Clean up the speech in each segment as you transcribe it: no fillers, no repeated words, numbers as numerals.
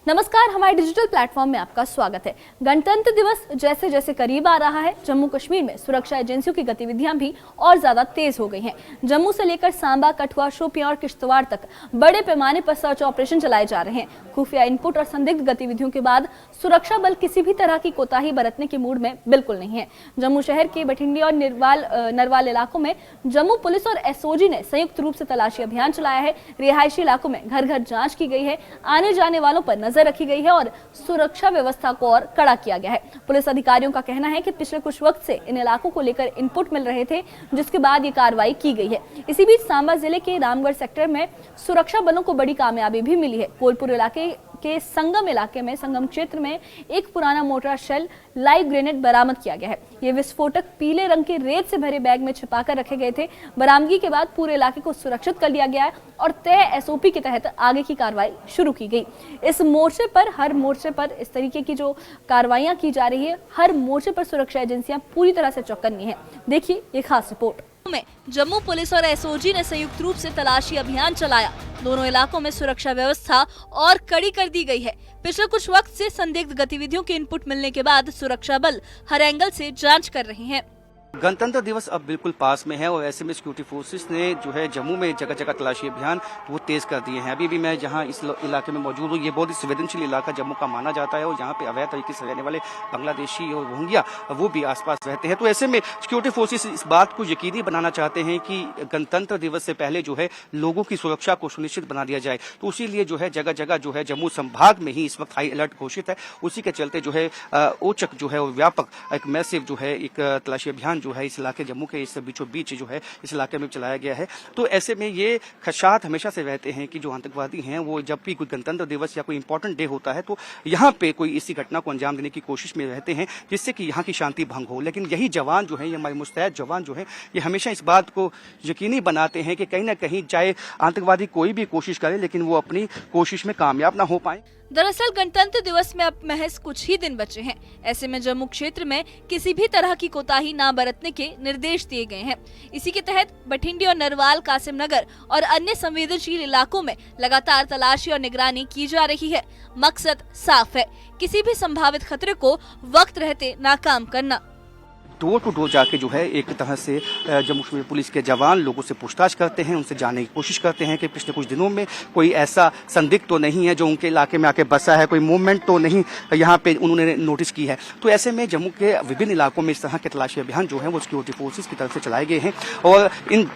नमस्कार, हमारे digital platform में आपका स्वागत है। गणतंत्र दिवस जैसे जैसे करीब आ रहा है, जम्मू कश्मीर में सुरक्षा एजेंसियों की गतिविधियां भी और ज्यादा तेज हो गई हैं। जम्मू से लेकर सांबा, कठुआ, शोपियां और किश्तवाड़ तक बड़े पैमाने पर सर्च ऑपरेशन चलाए जा रहे हैं। खुफिया इनपुट और संदिग्ध गतिविधियों के बाद सुरक्षा बल किसी भी तरह की कोताही बरतने के मूड में बिल्कुल नहीं है। जम्मू शहर के बठिंडी और नरवाल इलाकों में जम्मू पुलिस और एसओजी ने संयुक्त रूप से तलाशी अभियान चलाया है। रिहायशी इलाकों में घर घर जाँच की गई है, आने जाने वालों पर नजर रखी गई है और सुरक्षा व्यवस्था को और कड़ा किया गया है। पुलिस अधिकारियों का कहना है कि पिछले कुछ वक्त से इन इलाकों को लेकर इनपुट मिल रहे थे, जिसके बाद ये कार्रवाई की गई है। इसी बीच सांबा जिले के रामगढ़ सेक्टर में सुरक्षा बलों को बड़ी कामयाबी भी मिली है। कोलपुर इलाके के संगम क्षेत्र में एक पुराना मोर्टार शेल लाइव ग्रेनेड बरामद किया गया है। ये विस्फोटक पीले रंग के रेत से भरे बैग में छिपाकर रखे गए थे। बरामदगी के बाद पूरे इलाके को सुरक्षित कर लिया गया है और तय एसओपी के तहत आगे की कार्रवाई शुरू की गई। हर मोर्चे पर इस तरीके की जो कार्रवाइयां की जा रही है, हर मोर्चे पर सुरक्षा एजेंसियां पूरी तरह से चौकन्नी है। देखिए ये खास रिपोर्ट में जम्मू पुलिस और एसओजी ने संयुक्त रूप से तलाशी अभियान चलाया। दोनों इलाकों में सुरक्षा व्यवस्था और कड़ी कर दी गई है। पिछले कुछ वक्त से संदिग्ध गतिविधियों के इनपुट मिलने के बाद सुरक्षा बल हर एंगल से जांच कर रहे हैं। गणतंत्र दिवस अब बिल्कुल पास में है और ऐसे में सिक्योरिटी फोर्सेस ने जो है जम्मू में जगह जगह तलाशी अभियान वो तेज कर दिए हैं। अभी भी मैं जहां इस इलाके में मौजूद हूँ, ये बहुत ही संवेदनशील इलाका जम्मू का माना जाता है और यहाँ पे अवैध तरीके से रहने वाले बांग्लादेशी और रोहिंग्या वो भी आसपास रहते हैं। तो ऐसे में सिक्योरिटी फोर्सेस इस बात को यकीनी बनाना चाहते हैं कि गणतंत्र दिवस से पहले जो है लोगों की सुरक्षा को सुनिश्चित बना दिया जाए। तो इसीलिए जो है जगह जगह जो है जम्मू संभाग में ही इस वक्त हाई अलर्ट घोषित है। उसी के चलते जो है औचक जो है व्यापक एक मैसिव जो है एक तलाशी अभियान जो है इस इलाके जम्मू के इस बीचों बीच जो है इस इलाके में चलाया गया है। तो ऐसे में ये खदशात हमेशा से रहते हैं कि जो आतंकवादी हैं वो जब भी कोई गणतंत्र दिवस या कोई इंपॉर्टेंट डे होता है तो यहाँ पे कोई इसी घटना को अंजाम देने की कोशिश में रहते हैं, जिससे कि यहाँ की शांति भंग हो। लेकिन यही जवान जो है, ये हमारे मुस्तैद जवान जो है, ये हमेशा इस बात को यकीनी बनाते हैं कि कहीं ना कहीं चाहे आतंकवादी कोई भी कोशिश करे लेकिन वो अपनी कोशिश में कामयाब ना हो पाए। दरअसल गणतंत्र दिवस में अब महज कुछ ही दिन बचे हैं। ऐसे में जम्मू क्षेत्र में किसी भी तरह की कोताही न बरतने के निर्देश दिए गए हैं। इसी के तहत बठिंडी और नरवाल, कासिम नगर और अन्य संवेदनशील इलाकों में लगातार तलाशी और निगरानी की जा रही है। मकसद साफ है, किसी भी संभावित खतरे को वक्त रहते नाकाम करना। डोर टू डोर जाके जो है एक तरह से जम्मू कश्मीर पुलिस के जवान लोगों से पूछताछ करते हैं, उनसे जानने की कोशिश करते हैं कि पिछले कुछ दिनों में कोई ऐसा संदिग्ध तो नहीं है जो उनके इलाके में आके बसा है, कोई मूवमेंट तो नहीं यहाँ पे उन्होंने नोटिस की है। तो ऐसे में जम्मू के विभिन्न इलाकों में इस तरह के तलाशी अभियान जो है वो सिक्योरिटी फोर्सेज की तरफ से चलाए गए हैं और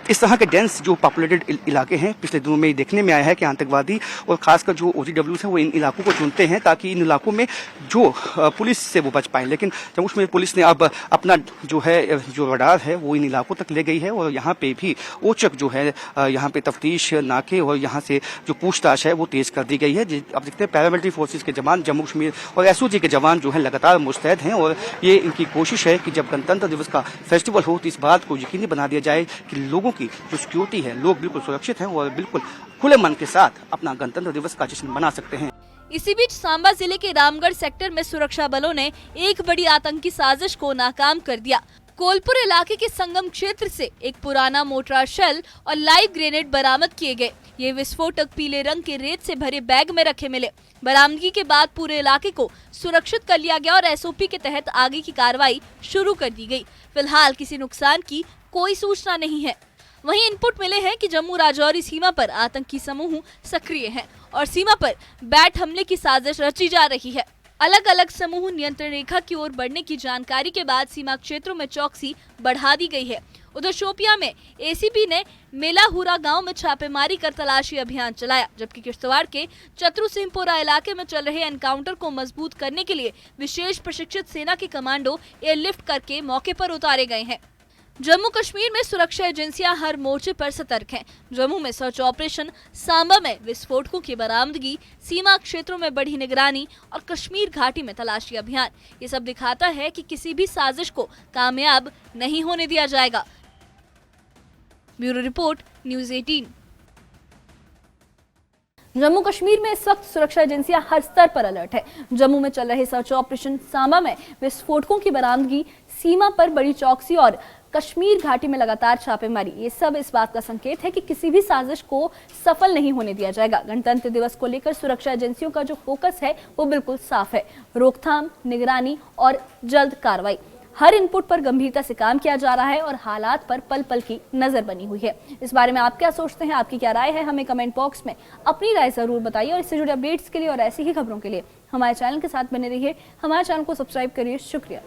इस तरह के डेंस जो पॉपुलेटेड इलाके हैं पिछले दिनों में देखने में आया है कि आतंकवादी और खासकर जो OGWs है वो इन इलाकों को चुनते हैं ताकि इन इलाकों में जो पुलिस से वो बच पाए। लेकिन जम्मू कश्मीर पुलिस ने अब अपना जो रडार है वो इन इलाकों तक ले गई है और यहाँ पे भी औचक जो है यहाँ पे तफ्तीश नाके और यहाँ से जो पूछताछ है वो तेज कर दी गई है। अब देखते हैं पैरामिलिट्री फोर्सेस के जवान जम्मू कश्मीर और एसओजी के जवान जो है लगातार मुस्तैद हैं और ये इनकी कोशिश है कि जब गणतंत्र दिवस का फेस्टिवल हो तो इस बात को यकीनी बना दिया जाए कि लोगों की जो सिक्योरिटी है, लोग बिल्कुल सुरक्षित हैं और बिल्कुल खुले मन के साथ अपना गणतंत्र दिवस का जश्न मना सकते हैं। इसी बीच सांबा जिले के रामगढ़ सेक्टर में सुरक्षा बलों ने एक बड़ी आतंकी साजिश को नाकाम कर दिया। कोलपुर इलाके के संगम क्षेत्र से एक पुराना मोर्टार शेल और लाइव ग्रेनेड बरामद किए गए। ये विस्फोटक पीले रंग के रेत से भरे बैग में रखे मिले। बरामदगी के बाद पूरे इलाके को सुरक्षित कर लिया गया और एसओपी के तहत आगे की कार्रवाई शुरू कर दी गई। फिलहाल किसी नुकसान की कोई सूचना नहीं है। वहीं इनपुट मिले हैं कि जम्मू राजौरी सीमा पर आतंकी समूह सक्रिय हैं और सीमा पर बैट हमले की साजिश रची जा रही है। अलग अलग समूह नियंत्रण रेखा की ओर बढ़ने की जानकारी के बाद सीमा क्षेत्रों में चौकसी बढ़ा दी गई है। उधर शोपियां में एसीपी ने मेलाहुरा गांव में छापेमारी कर तलाशी अभियान चलाया, जबकि किश्तवाड़ के चतुरसिंहपुरा इलाके में चल रहे एनकाउंटर को मजबूत करने के लिए विशेष प्रशिक्षित सेना के कमांडो एयरलिफ्ट करके मौके पर उतारे गए हैं। जम्मू कश्मीर में सुरक्षा एजेंसियां हर मोर्चे पर सतर्क हैं। जम्मू में सर्च ऑपरेशन, सांबा में विस्फोटकों की बरामदगी, सीमा क्षेत्रों में बढ़ी निगरानी और कश्मीर घाटी में तलाशी अभियान, ये सब दिखाता है कि किसी भी साजिश को कामयाब नहीं होने दिया जाएगा। Bureau report, news 18। Jammu Kashmir में इस वक्त सुरक्षा एजेंसियां हर स्तर पर अलर्ट है। जम्मू में चल रहे सर्च ऑपरेशन, सांबा में विस्फोटकों की बरामदगी, सीमा पर बड़ी चौकसी और कश्मीर घाटी में लगातार छापेमारी, ये सब इस बात का संकेत है कि किसी भी साजिश को सफल नहीं होने दिया जाएगा। गणतंत्र दिवस को लेकर सुरक्षा एजेंसियों का जो फोकस है वो बिल्कुल साफ है, रोकथाम, निगरानी और जल्द कार्रवाई। हर इनपुट पर गंभीरता से काम किया जा रहा है और हालात पर पल पल की नजर बनी हुई है। इस बारे में आप क्या सोचते हैं, आपकी क्या राय है, हमें कमेंट बॉक्स में अपनी राय जरूर बताइए। और इससे जुड़े अपडेट्स के लिए और ऐसी ही खबरों के लिए हमारे चैनल के साथ बने रहिए। हमारे चैनल को सब्सक्राइब करिए। शुक्रिया।